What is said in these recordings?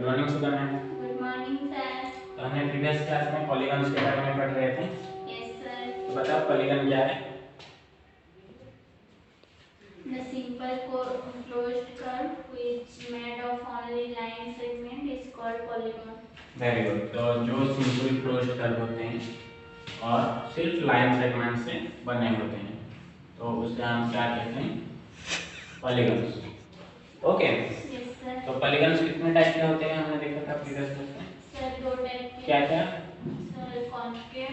Good morning Sukanya. Good morning sir. तो हमने previous class में पॉलीगन्स के बारे में पढ़ रहे थे। Yes sir. तो बताओ पॉलीगन क्या है? The simple closed curve which made of only line segment is called polygon. Very good. तो जो सिंपल क्लोज्ड कर्व होते हैं और सिर्फ लाइन सेगमेंट से बने होते हैं तो उसे हम क्या कहते हैं? पॉलीगन्स। ओके। Yes sir. तो पॉलीगन्स कितने टाइप के होते हैं हमने देखा था प्रीवियस क्लास में? सर दो टाइप के। क्या क्या? सर कॉन्केव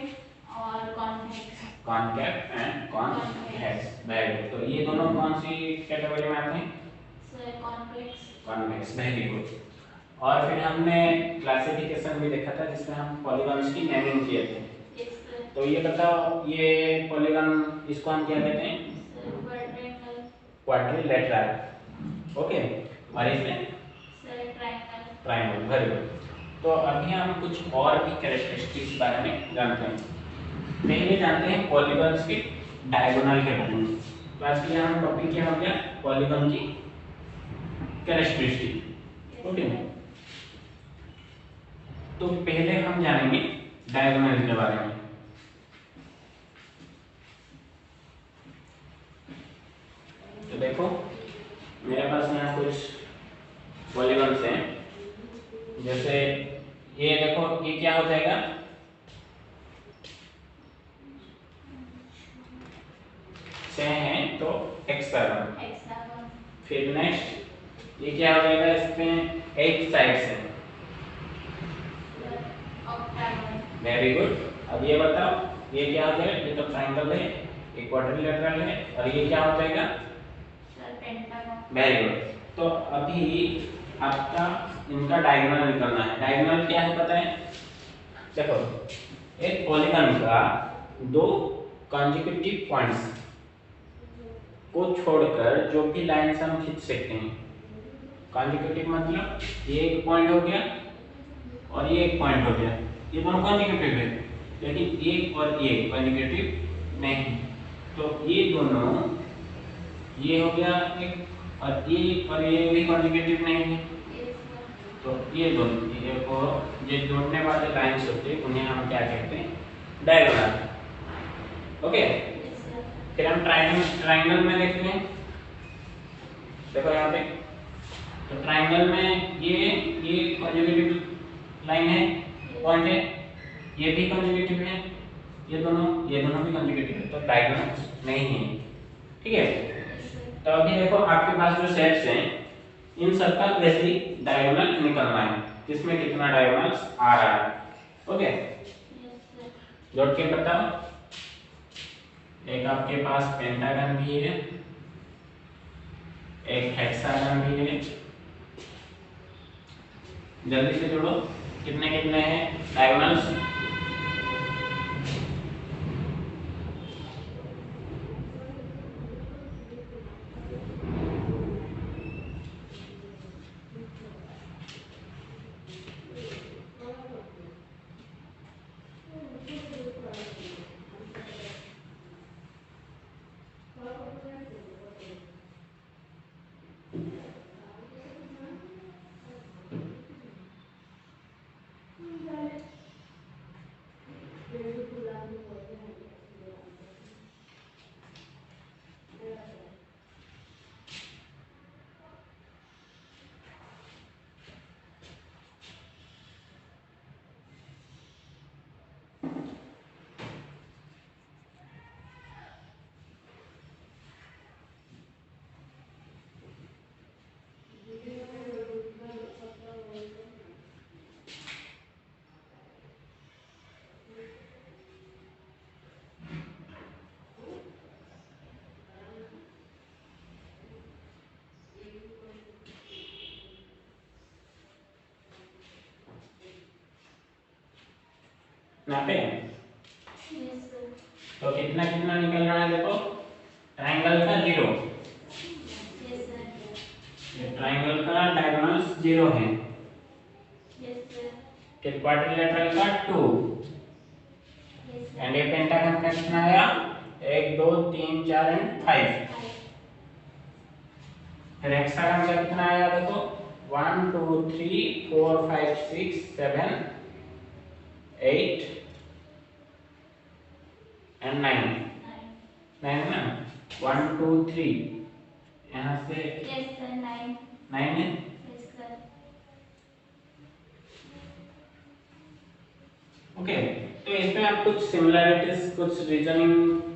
और convex. Concave and convex. Very good. तो ये दोनों कौन सी कैटेगरी में आते हैं? Sir convex. Convex. Very good. और फिर हमने क्लासिफिकेशन भी देखा था जिसमें हम पॉलीगन्स की नेमिंग किए थे। Yes sir. तो ये बताओ ये पॉलीगन इसको हम क्या कहते हैं? Sir quadrangle. क्वाड्रिलेटरल। ओके। और इसमें sir triangle. Triangle. Very good. तो अभी हम कुछ और भी कैरेक्टरिस्टिक्स के बारे में जानते हैं। पहले जानते हैं पॉलीगन्स के डायगोनल के बारे में। तो आज के लिए हम टॉपिक क्या हो गया? पॉलीगन की कैरेक्टरिस्टिक। ओके। तो पहले हम जानेंगे डायगोनल के बारे में। तो देखो मेरे पास यहाँ कुछ पॉलीगन्स हैं। जैसे ये देखो ये क्या हो जाएगा? छह है तो हेक्सागन। फिर नेक्स्ट ये क्या हो जाएगा? इसमें 8 साइड्स हैं। Very good. अब ये बताओ ये क्या हो जाएगा? ये तो ट्रायंगल है, एक क्वाड्रिलेटरल है और ये क्या हो जाएगा? Sir pentagon. Very good. तो अभी आपका इनका डायगोनल निकालना है। डायगोनल क्या है पता है? देखो एक पॉलीगन का दो कॉन्जिक्यूटिव पॉइंट्स को छोड़कर जो भी लाइंस हम खींच सकते हैं। कॉन्जिक्यूटिव मतलब ये एक पॉइंट हो गया और ये एक पॉइंट हो गया, ये दोनों कॉन्जिक्यूटिव है, लेकिन एक और ये कॉन्जिक्यूटिव नहीं। तो ये दोनों ये हो गया एक और ये भी कॉन्जिक्यूटिव नहीं है। तो ये दोनों ये को ये जोड़ने वाले लाइंस होते हैं उन्हें हम क्या कहते हैं? डायगोनल। ओके। फिर हम ट्रायंगल में देखते हैं। देखो यहाँ पे तो ट्रायंगल में ये कॉन्जुगेटिव लाइन है, पॉइंट है, ये भी कॉन्जुगेटिव है, ये दोनों भी कॉन्जुगेटिव है, तो डायगोनल नहीं है। ठीक है। तो अभी देखो आपके पास जो सेट्स हैं इन सबका वैसे डायगोनल निकलना है, किसमें कितना डायगोनल्स आ रहा है। ओके। जोड़ के बताओ। एक आपके पास पेंटागन भी है, एक हेक्सागन भी है। जल्दी से जोड़ो कितने कितने हैं डायगोनल्स? नापे तो कितना कितना निकल रहा है? देखो ट्रायंगल का 0, ये ट्रायंगल का डायगोनल्स 0 है। फिर क्वाड्रिलेटरल का 2 एंड ये पेंटागन का कितना आया? 1 2 3 4 एंड 5। फिर हेक्सागन का कितना आया? देखो 1 2 3 4 5 6 7 8 एंड 9 9 ना 1 2 3 यहाँ से यस सर 9 9 है। यस सर ओके तो इसमें आप कुछ सिमिलरिटीज कुछ रीजनिंग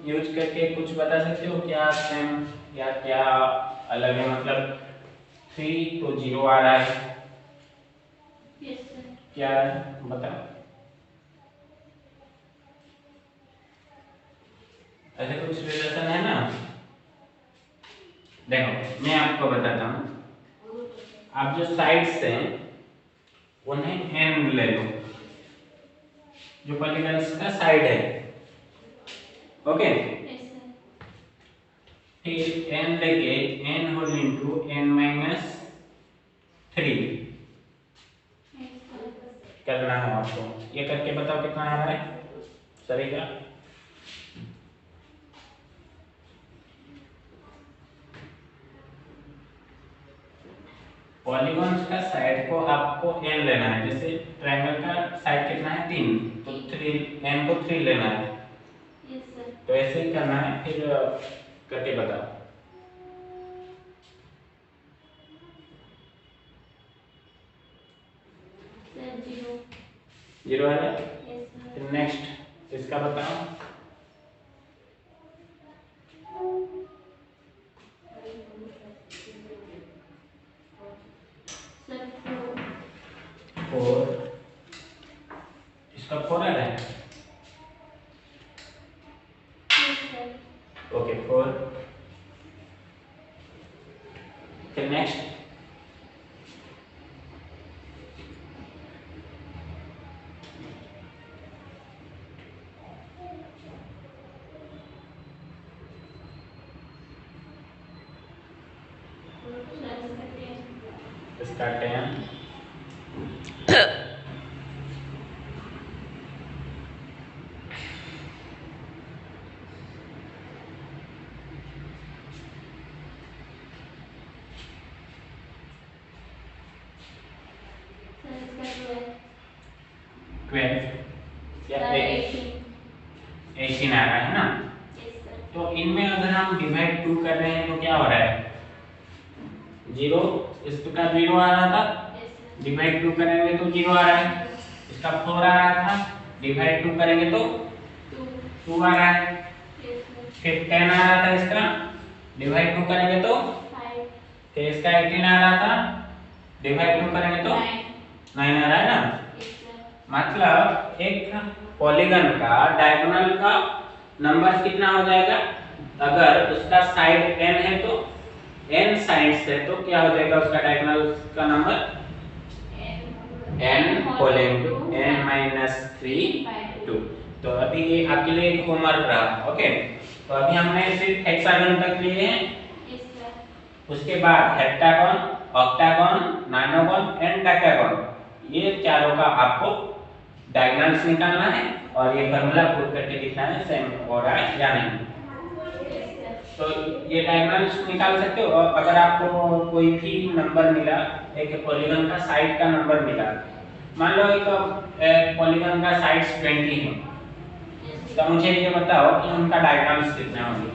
यूज करके कुछ बता सकते हो क्या सेम या क्या अलग है मतलब 3 तो 0 आ रहा है यस सर क्या बताओ ऐसे कुछ रिलेशन है ना। देखो मैं आपको बताता हूँ आप जो साइड्स हैं उन्हें n ले लो जो पॉलीगन्स का साइड है ओके यस सर फिर n लेके n whole into n minus 3 yes sir करना है आपको ये करके बताओ कितना आ रहा है सही का पॉलीगॉन्स का साइड को आपको n लेना है जैसे ट्रायंगल का साइड कितना है 3 तो 3 n को 3 लेना है यस सर तो ऐसे ही करना है फिर करके बताओ सर 0 0 आ रहा है यस सर फिर नेक्स्ट इसका बताओ सर 4 4 इसका 4 आ रहा है यस सर ओके 4 फिर नेक्स्ट सर इसका 10 सर 12 या 18 18 आ रहा है ना यस सर तो इनमें अगर हम डिवाइड 2 कर रहे हैं तो क्या हो रहा है 0 इसका 0 आ रहा था यस सर डिवाइड 2 करेंगे तो 0 आ रहा है इसका 4 आ रहा था डिवाइड 2 करेंगे तो 2 2 आ रहा है यस सर फिर 10 आ रहा था इसका डिवाइड 2 करेंगे तो 5 फिर इसका 18 आ रहा था डिवाइड 2 करेंगे तो 9 आ रहा है ना यस सर मतलब एक पॉलीगन का डायगोनल का नंबर कितना हो जाएगा अगर उसका साइड n है तो n साइड्स है तो क्या हो जाएगा उसका डायगोनल का number n whole into n minus 3 2 तो अभी ये आपके लिए एक होमवर्क रहा ओके तो अभी हमने सिर्फ हेक्सागन तक लिए हैं यस सर उसके बाद हेप्टागन ऑक्टागन नाइनोगन एंड डेकागन ये चारों का आपको डायगोनल्स निकालना है और ये फार्मूला पुट करके दिखना है सेम हो रहा है या नहीं तो ये डायगोनल्स निकाल सकते हो और अगर आपको कोई भी नंबर मिला एक पॉलीगन का साइड का नंबर मिला मान लो एक पॉलीगन का साइड्स 20 है तो मुझे ये बताओ कि उनका डायगोनल्स कितने होंगे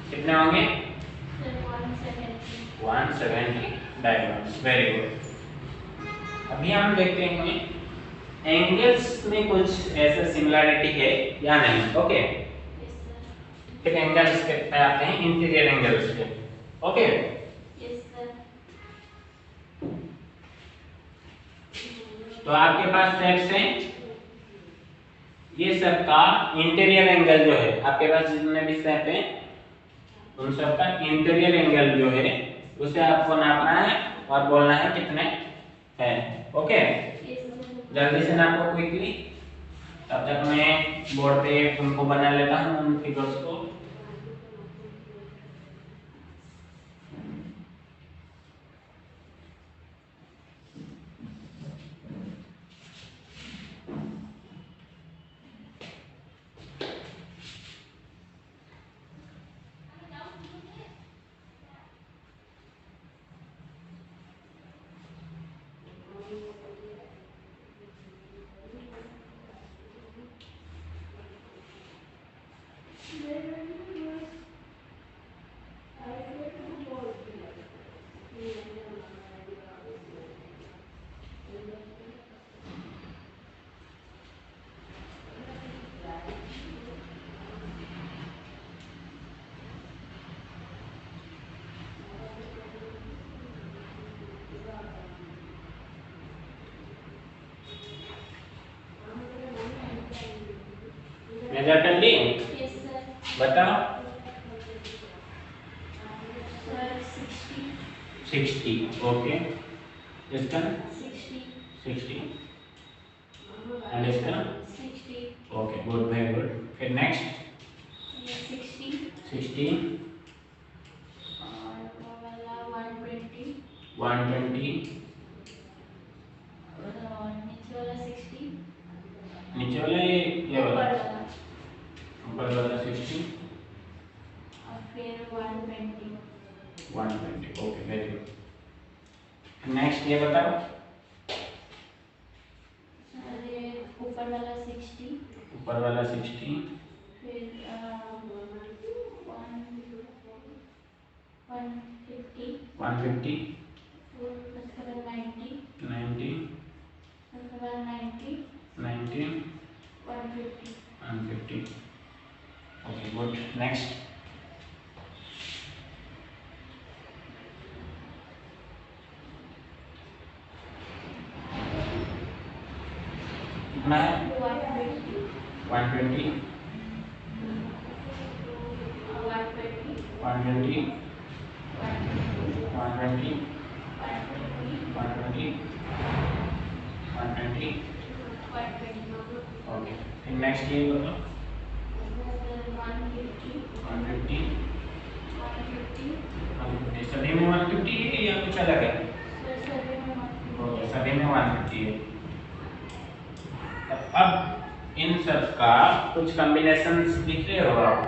कितने होंगे सर 170 170 डायगोनल्स वेरी गुड अभी हम देखते हैं एंगल्स में कुछ ऐसा सिमिलरिटी है या नहीं ओके यस सर फिर एंगल्स पे आते हैं इंटीरियर एंगल्स पे ओके यस सर तो आपके पास सेट्स हैं ये सब का इंटीरियर एंगल जो है आपके पास जितने भी सेट हैं उन सब का इंटीरियर एंगल जो है उसे आपको नापना है और बोलना है कितने है। ओके, जल्दी से नापो क्विकली। तब तक मैं बोर्ड पे उनको बना लेता हूँ उन फिगर्स को। मेजर कर ली? Yes sir. बताओ। सर 60। ओके, इसका 60 एंड इसका 60 ओके, गुड, वेरी गुड। फिर नेक्स्ट ये 60 60 और वो वाला 120 120 और नीचे वाला 60 नीचे वाला ये ऊपर वाला वाला ऊपर वाला 60 और फिर 120 120। Okay, very good. नेक्स्ट ये बताओ। सर ये ऊपर वाला 60 ऊपर वाला 60 फिर 150 150 फिर उसके बाद 90 90 उसके बाद 90 90 150 150। Okay, good. नेक्स्ट कितना है? 120 120 120 120 120 120। ओके, फिर नेक्स्ट ये बताओ। 150 150 150 सभी में 150 है या कुछ अलग है? सर सभी में 150 ओके, सभी में 150 है। अब इन सब का कुछ कॉम्बिनेशंस दिख रहे हो आप?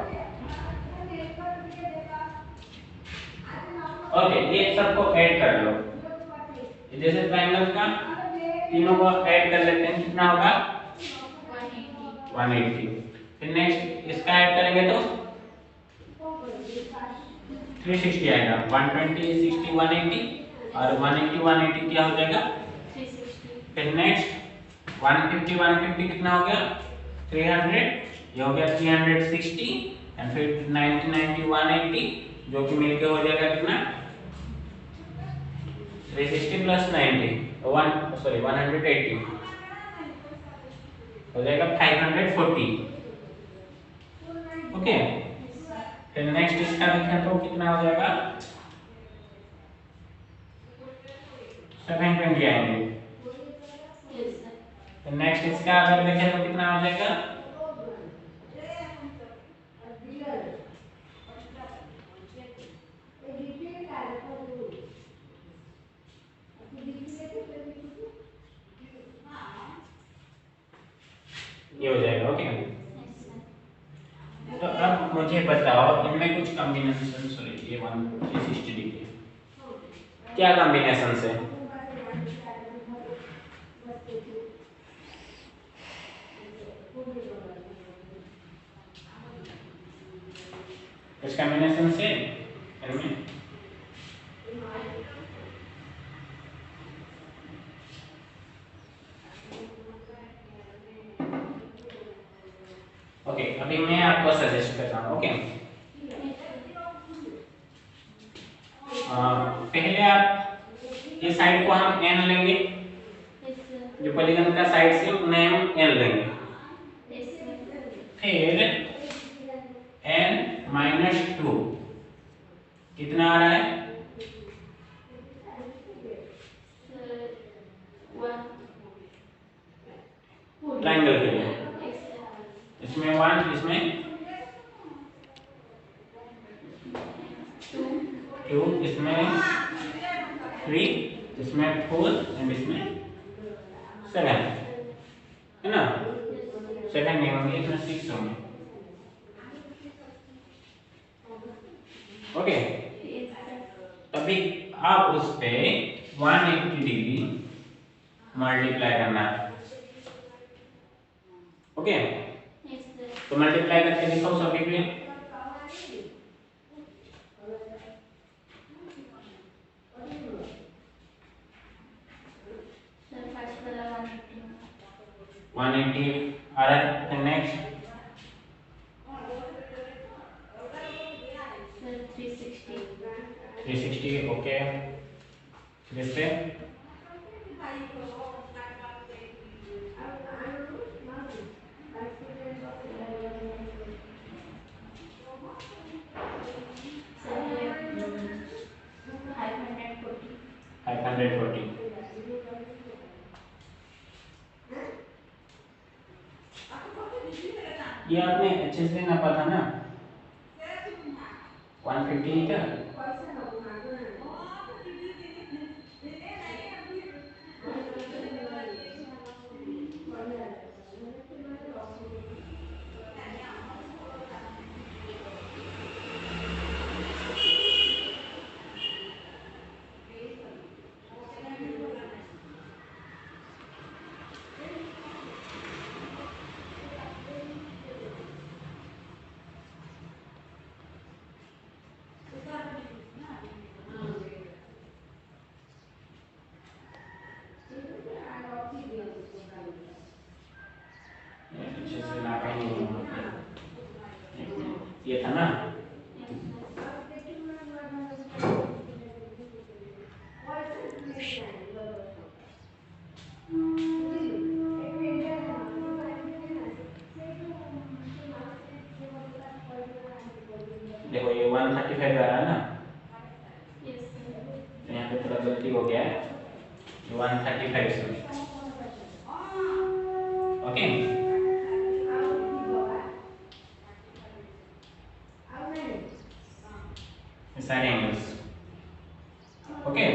ओके, ये सबको ऐड कर लो। जैसे ट्रायंगल का तीनों को ऐड कर लेते हैं, कितना होगा? 180। फिर नेक्स्ट इसका ऐड करेंगे तो 360 आएगा। 120 60 180 और 180 180 क्या हो जाएगा? 360 फिर नेक्स्ट 150 150 कितना हो गया? 300, ये हो गया 360 एंड फिर 90 90 180 जो कि मिलके हो जाएगा कितना? 360 प्लस 90 180 हो जाएगा 540। ओके, फिर नेक्स्ट इसका देखें तो कितना हो जाएगा? 720 आएंगे। फिर नेक्स्ट इसका अगर देखें तो कितना हो जाएगा? 360 ये हो जाएगा। ओके, तो अब मुझे बताओ इनमें कुछ कॉम्बिनेशन। सॉरी, ये 360 डिग्री क्या कॉम्बिनेशन है? इस कॉम्बिनेशन से इनमें ओके, अभी मैं आपको सजेस्ट करता हूँ। ओके, पहले आप ये साइड को हम n लेंगे, जो पॉलीगन का साइड से उन्हें हम n लेंगे। फिर n -2 कितना आ रहा है? ट्रायंगल के लिए इसमें 1, इसमें 2, इसमें 3, इसमें 4 एंड इसमें 7 है ना। 7 नहीं होंगे, इसमें 6 होंगे। ओके, तभी आप उस पे 180 डिग्री मल्टीप्लाई करना है। ओके, तो मल्टीप्लाई करके दिखाओ सभी पे। सर फर्स्ट वाला 180 आ रहा है। Next sir 360 360 okay. इस पे सर 540 540। ये आपने अच्छे से नापा था ना, 150 था। अच्छे से नापा ही नहीं है। ये था ना, देखो ये 135 आ रहा है ना, तो यहाँ पे थोड़ा गलती हो गया है, 135 से। ओके, सारे एंगल्स ओके।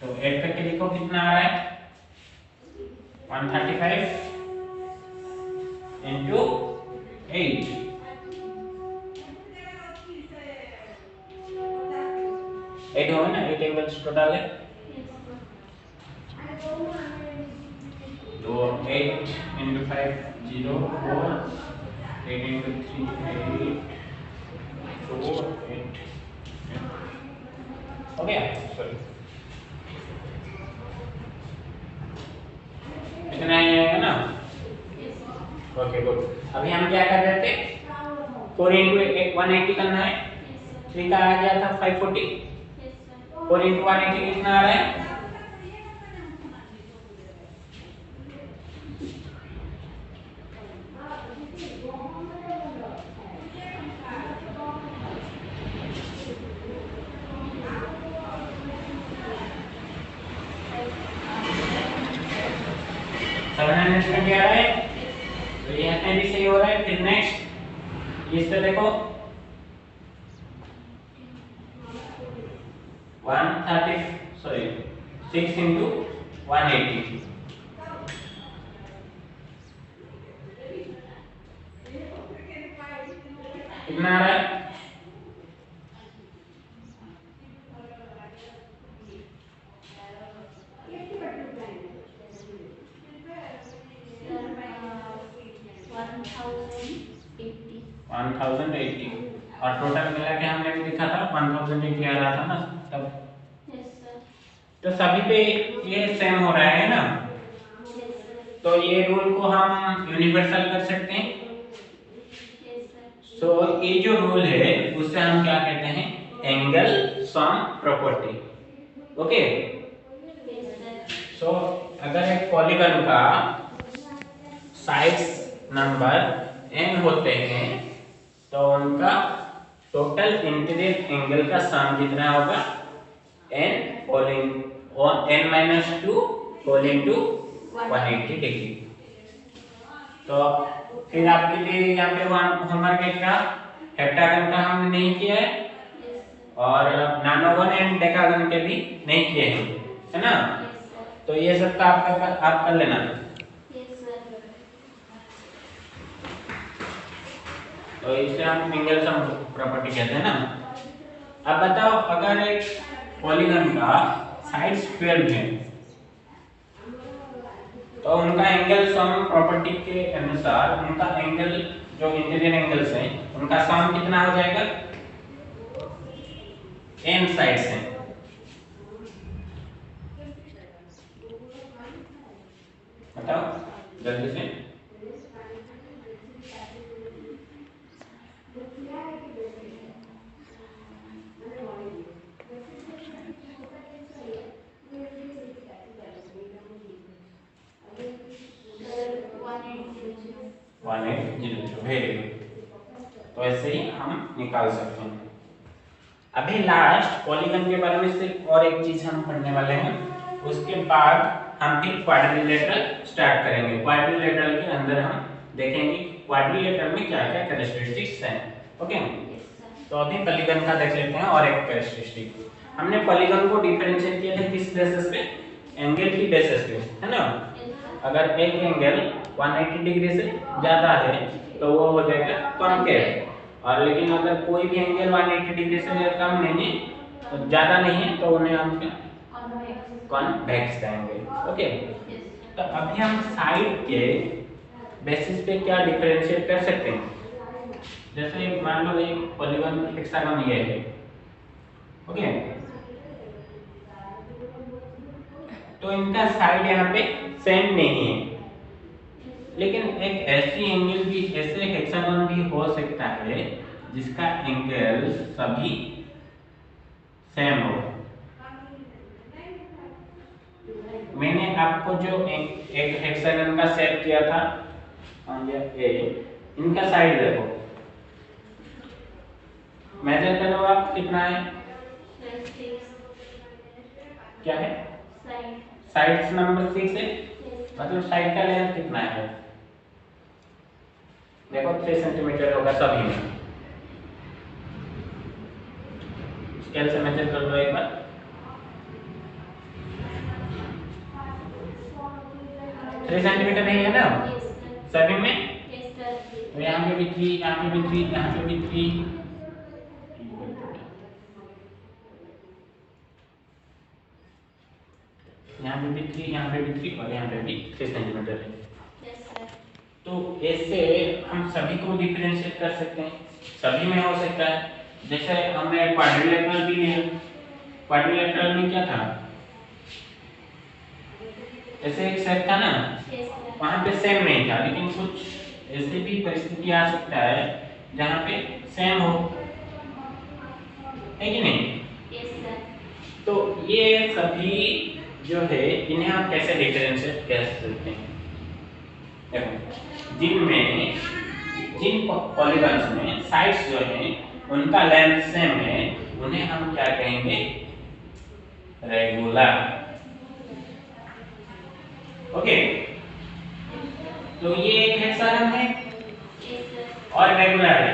तो ऐड करके देखो कितना आ रहा है, 135 into 8, 8 होगा ना, 8 एंगल्स टोटल है। तो 8 into 5 0 4, 8 into 3 8 4 8 हो गया। सॉरी, इतना ही आएगा ना। Okay good. अभी हम क्या कर रहे थे, 4 into 180 करना है। 3 का आ गया था 540, 4 into 180 कितना आ रहा है, 720 आ रहा है। तो ये यहाँ भी सही हो रहा है। फिर नेक्स्ट इस पे देखो 6 into 180 कितना आ रहा है, 1080। और टोटल मिला के हमने भी लिखा था 1080 आ रहा था ना तब। तो सभी पे ये सेम हो रहा है ना, तो ये रूल को हम यूनिवर्सल कर सकते हैं। सो ये जो रूल है उससे हम क्या कहते हैं, एंगल सम प्रॉपर्टी। ओके, सो अगर एक पॉलीगन का साइड्स नंबर n होते हैं तो उनका टोटल इंटीरियर एंगल का सम कितना होगा, n -2 होल इनटू 180 डिग्री। तो फिर आपके लिए यहाँ पे होमवर्क एक था, हेप्टागन का हमने नहीं किया है और नानोगन एंड डेकागन के भी नहीं किए हैं, है ना। तो ये सब का आप कर लेना। तो इसे हम एंगल सम प्रॉपर्टी कहते हैं ना। अब बताओ, अगर एक पॉलीगन का साइड्स 12 है तो उनका एंगल सम प्रॉपर्टी के अनुसार उनका एंगल, जो इंटीरियर एंगल्स हैं, उनका सम कितना हो जाएगा, n साइड्स हैं। बताओ जल्दी से। Very good. तो ऐसे ही हम निकाल सकते हैं। अभी लास्ट पॉलीगन के बारे में सिर्फ और एक चीज हम पढ़ने वाले हैं, उसके बाद हम फिर क्वाड्रिलेटरल स्टार्ट करेंगे। क्वाड्रिलेटरल के अंदर हम देखेंगे क्वाड्रिलेटरल में क्या क्या कैरेक्टरिस्टिक्स हैं। ओके, तो अभी पॉलीगन का देख लेते हैं और एक कैरेक्टरिस्टिक। हमने पॉलीगन को डिफरेंशिएट किया था किस बेसिस पे, एंगल की बेसिस पे, है ना। अगर एक एंगल 180 डिग्री से ज्यादा है तो वो हो जाएगा कॉनकेव, और लेकिन अगर कोई भी एंगल 180 डिग्री से कम नहीं है, तो ज्यादा नहीं है, तो उन्हें हम कॉन्वेक्स कहेंगे। ओके, तो अभी हम साइड के बेसिस पे क्या डिफरेंशिएट कर सकते हैं। जैसे मान लो एक पॉलीगन हेक्सागन ये है, ओके, तो इनका साइड यहाँ पे सेम नहीं है, लेकिन एक ऐसी एंगल भी, ऐसे हेक्सागन भी हो सकता है जिसका एंगल सभी सेम हो। मैंने आपको जो एक हेक्सागन का शेप किया था, ये इनका साइड देखो, मेजर करो आप कितना है, क्या है, साइड नंबर 6 है, मतलब साइड का लेंथ कितना है, देखो 3 सेंटीमीटर होगा सभी में। स्केल से मेजर कर लो एक बार, 3 सेंटीमीटर नहीं है ना सभी में। तो यहाँ पे भी 3, यहाँ पे भी 3, यहाँ पे भी 3, यहाँ पे भी 3, यहाँ पे भी 3 और यहाँ पे भी 3 सेंटीमीटर है। तो ऐसे हम सभी को डिफरेंशिएट कर सकते हैं, सभी में हो सकता है। जैसे हमने क्वाड्रिलेटरल भी लिया, क्वाड्रिलेटरल में क्या था, ऐसे एक सेट था ना, वहां पे सेम नहीं था, लेकिन कुछ ऐसी भी परिस्थिति आ सकता है जहां पे सेम हो, है कि नहीं। तो ये सभी जो है इन्हें हम कैसे डिफरेंशिएट कर सकते हैं। देखो, जिन पॉलीगन्स में साइड्स जो हैं उनका लेंथ सेम है, उन्हें हम क्या कहेंगे, रेगुलर। ओके, तो ये एक हेक्सागन है और रेगुलर है,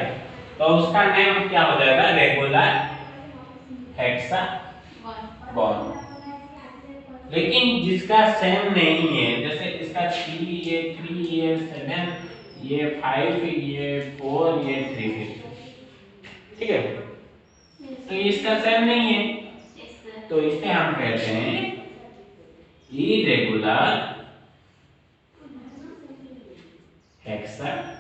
तो उसका नेम क्या हो जाएगा, रेगुलर हेक्सागन। लेकिन जिसका सेम नहीं है, जैसे इसका 3, ये 3, ये 7, ये 5, ये 4, ये 3, ठीक है, तो इसका सेम नहीं है, तो इसे हम कहते हैं इरेगुलर हेक्सागन।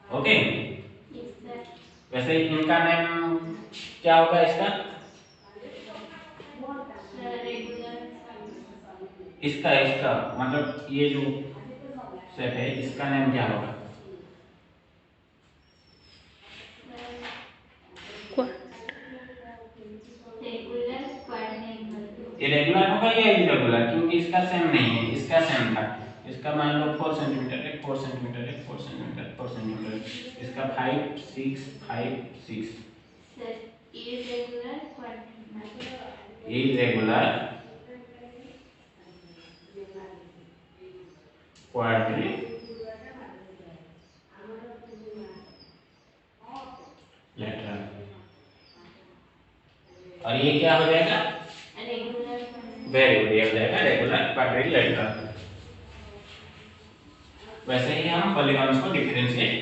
ओके, वैसे इनका नेम क्या होगा, इसका मतलब ये जो सेट है इसका नेम क्या होगा, इरेगुलर होगा या इरेगुलर, क्योंकि इसका सेम नहीं है, इसका सेम था, इसका मान लो 4 सेंटीमीटर है, 4 सेंटीमीटर है, 4 सेंटीमीटर, 4 सेंटीमीटर। इसका 5 6 5 6। Sir irregular quadrilateral irregular quadrilateral. और ये क्या हो जाएगा? regular वेरी गुड, ये हो जाएगा रेगुलर क्वाड्रिलेटरल। वैसे ही हम पॉलीगॉन्स को डिफरेंशिएट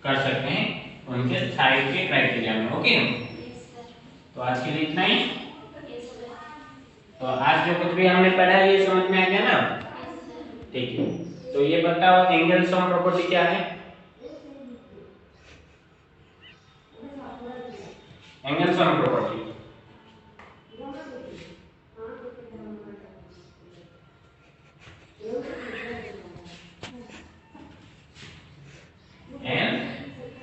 कर सकते हैं उनके साइड के क्राइटेरिया में। ओके, yes sir तो आज के लिए इतना ही। yes sir तो आज जो कुछ भी हमने पढ़ा ये समझ में आ गया ना? yes sir ठीक है, तो ये बताओ एंगल सम प्रॉपर्टी क्या है? Angle sum property n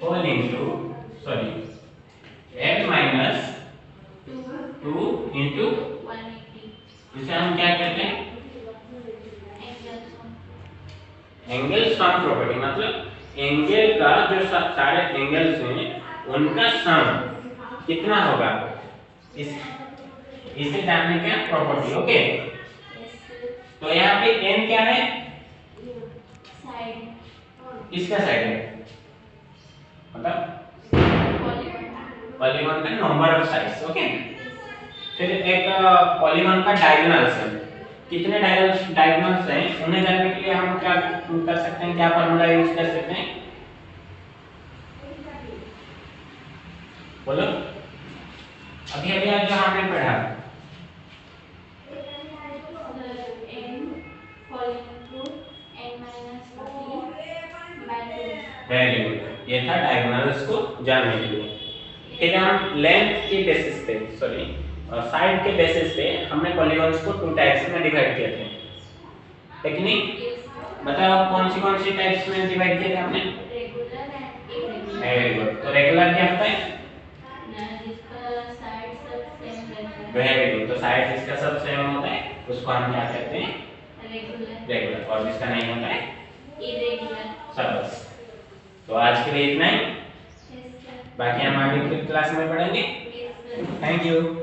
whole into n minus 2 into 180 इसे हम क्या कहते हैं? angle angle sum sum property मतलब एंगल का जो सारे एंगल्स हैं उनका सम कितना होगा, इसे जानने का प्रॉपर्टी। ओके, yes sir तो यहाँ पे n क्या है? side इसका साइड है मतलब polygon पॉलीगॉन का नंबर ऑफ साइड्स। ओके, फिर एक पॉलीगॉन का डायगोनल्स है। कितने डायगोनल्स हैं उन्हें जानने के लिए हम क्या कर सकते हैं, क्या फार्मूला यूज कर सकते हैं? बोलो, अभी अभी आज जो हमने पढ़ा। n falling into n minus 40 by 2 very good, ये था डायगोनल्स को जानने के लिए। फिर हम लेंथ के बेसिस पे साइड के बेसिस पे हमने पॉलीगॉन्स को 2 टाइप्स में डिवाइड किए थे, है कि नहीं? yes sir बताओ कौन सी टाइप्स में डिवाइड किए थे हमने? regular and irregular very good, तो रेगुलर क्या होता है? जिसका साइड सब सेम रहता है वेरी गुड, तो साइड जिसका सब सेम होता है उसको हम क्या कहते हैं? regular regular. और जिसका नहीं होता है irregular सर्कल्स। तो आज के लिए इतना ही, yes sir बाकी हम आगे की क्लास में पढ़ेंगे। yes sir thank you.